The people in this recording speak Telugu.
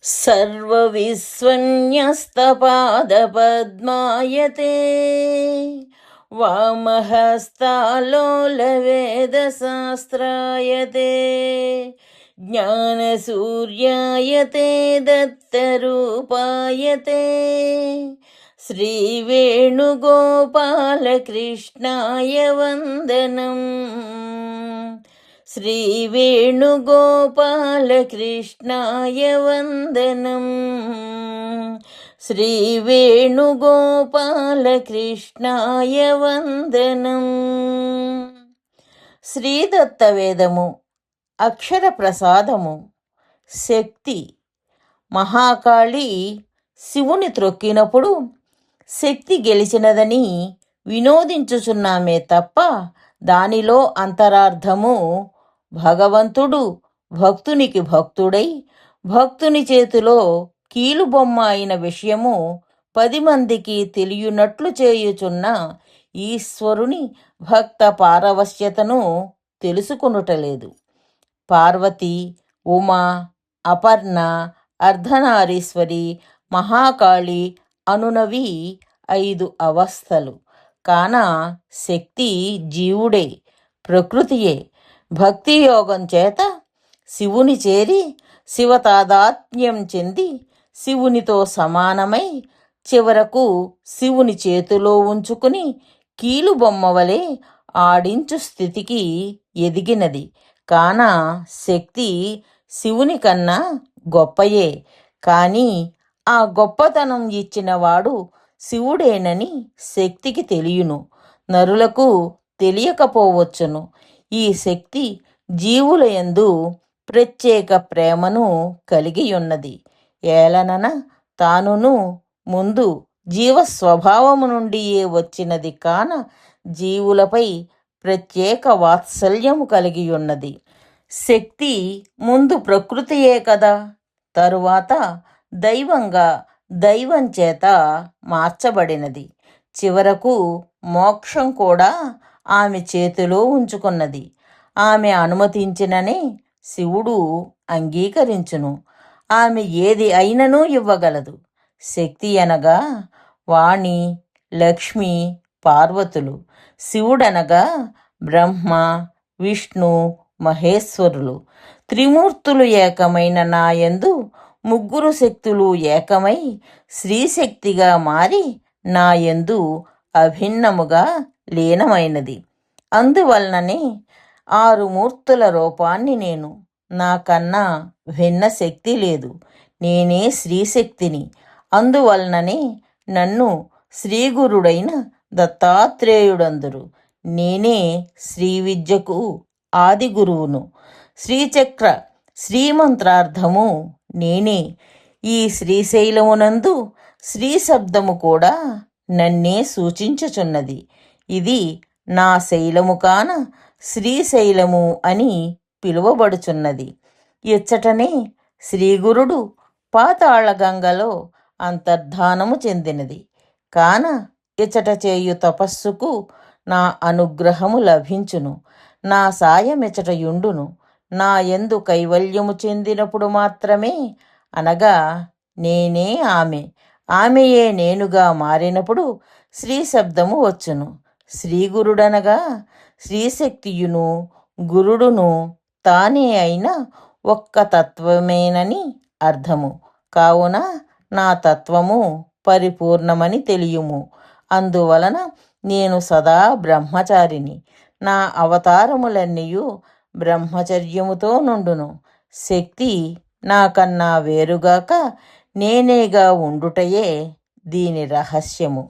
सर्वविस्वन्यस्तपादपद्मायते वामहस्तालोलवेदशास्त्रायते ज्ञानसूर्यायते दत्तरूपायते श्रीवेणुगोपालकृष्णाय वन्दनम्। श्रीवेणुगोपालकृष्णाय वन्दनम्। श्रीवेणुगोपालकृष्णाय वन्दनम्। శ్రీదత్తవేదము అక్షర ప్రసాదము. శక్తి మహాకాళి శివుని త్రొక్కినప్పుడు శక్తి గెలిచినదని వినోదించుచున్నామే తప్ప దానిలో అంతరార్థము భగవంతుడు భక్తునికి భక్తుడై భక్తుని చేతిలో కీలుబొమ్మ అయిన విషయము 10 మందికి తెలియనట్లు చేయుచున్న ఈశ్వరుని భక్త పారవశ్యతను తెలుసుకొనుటలేదు. పార్వతి, ఉమా, అపర్ణ, అర్ధనారీశ్వరి, మహాకాళి అనునవి 5 అవస్థలు. కాన శక్తి జీవుడే, ప్రకృతియే. భక్తి యోగం చేత శివుని చేరి శివతాదాత్మ్యం చెంది శివునితో సమానమై చివరకు శివుని చేతిలో ఉంచుకుని కీలుబొమ్మవలే ఆడించు స్థితికి ఎదిగినది. కాన శక్తి శివుని కన్నా గొప్పయే. కానీ ఆ గొప్పతనం ఇచ్చినవాడు శివుడేనని శక్తికి తెలియను, నరులకు తెలియకపోవచ్చును. ఈ శక్తి జీవుల యందు ప్రత్యేక ప్రేమను కలిగి ఉన్నది. ఏలనన తానును ముందు జీవస్వభావము నుండియే వచ్చినది కాన జీవులపై ప్రత్యేక వాత్సల్యము కలిగి ఉన్నది. శక్తి ముందు ప్రకృతియే కదా, తరువాత దైవంగా దైవం చేత మార్చబడినది. చివరకు మోక్షం కూడా ఆమె చేతిలో ఉంచుకున్నది. ఆమె అనుమతించిననే శివుడు అంగీకరించును. ఆమె ఏది అయినను ఇవ్వగలదు. శక్తి అనగా వాణి, లక్ష్మి, పార్వతులు. శివుడనగా బ్రహ్మ, విష్ణు, మహేశ్వరులు. త్రిమూర్తులు ఏకమైన నాయందు 3 శక్తులు ఏకమై శ్రీశక్తిగా మారి నాయందు అభిన్నముగా లీనమైనది. అందువలననే 6 మూర్తుల రూపాన్ని నేను. నాకన్నా భిన్న శక్తి లేదు. నేనే శ్రీశక్తిని. అందువలననే నన్ను శ్రీగురుడైన దత్తాత్రేయుడందురు. నేనే శ్రీ విద్యకు ఆది గురువును. శ్రీచక్ర శ్రీమంత్రార్థము నేనే. ఈ శ్రీశైలమునందు శ్రీ శబ్దము కూడా నన్నే సూచించుచున్నది. ఇది నా శైలము కాన శ్రీశైలము అని పిలువబడుచున్నది. ఇచ్చటనే శ్రీగురుడు పాతాళ గంగలో అంతర్ధానము చెందినది. కాన ఇచ్చట చేయు తపస్సుకు నా అనుగ్రహము లభించును. నా సాయమిచ్చట యుండును. నా యందు కైవల్యము చెందినప్పుడు మాత్రమే, అనగా నేనే ఆమె, ఆమెయే నేనుగా మారినప్పుడు శ్రీ శబ్దము వచ్చును. శ్రీగురుడనగా శ్రీశక్తియును గురుడును తానే అయిన ఒక్క తత్వమేనని అర్థము. కావున నా తత్వము పరిపూర్ణమని తెలియుము. అందువలన నేను సదా బ్రహ్మచారిని. నా అవతారములన్నీయు బ్రహ్మచర్యముతో నుండును. శక్తి నాకన్నా వేరుగాక నేనేగా ఉండుటయే దీని రహస్యము.